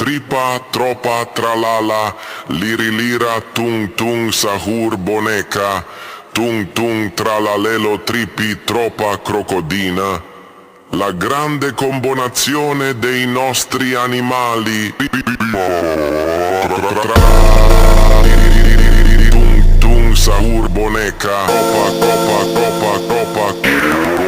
tripa, tropa, tralala, lirilira, tung tung, sahur, boneca, tung tung, tralalelo, tripi, tropa, crocodina. La grande combinazione dei nostri animali. Tung tung, sahur, boneca, copa, copa, copa, copa.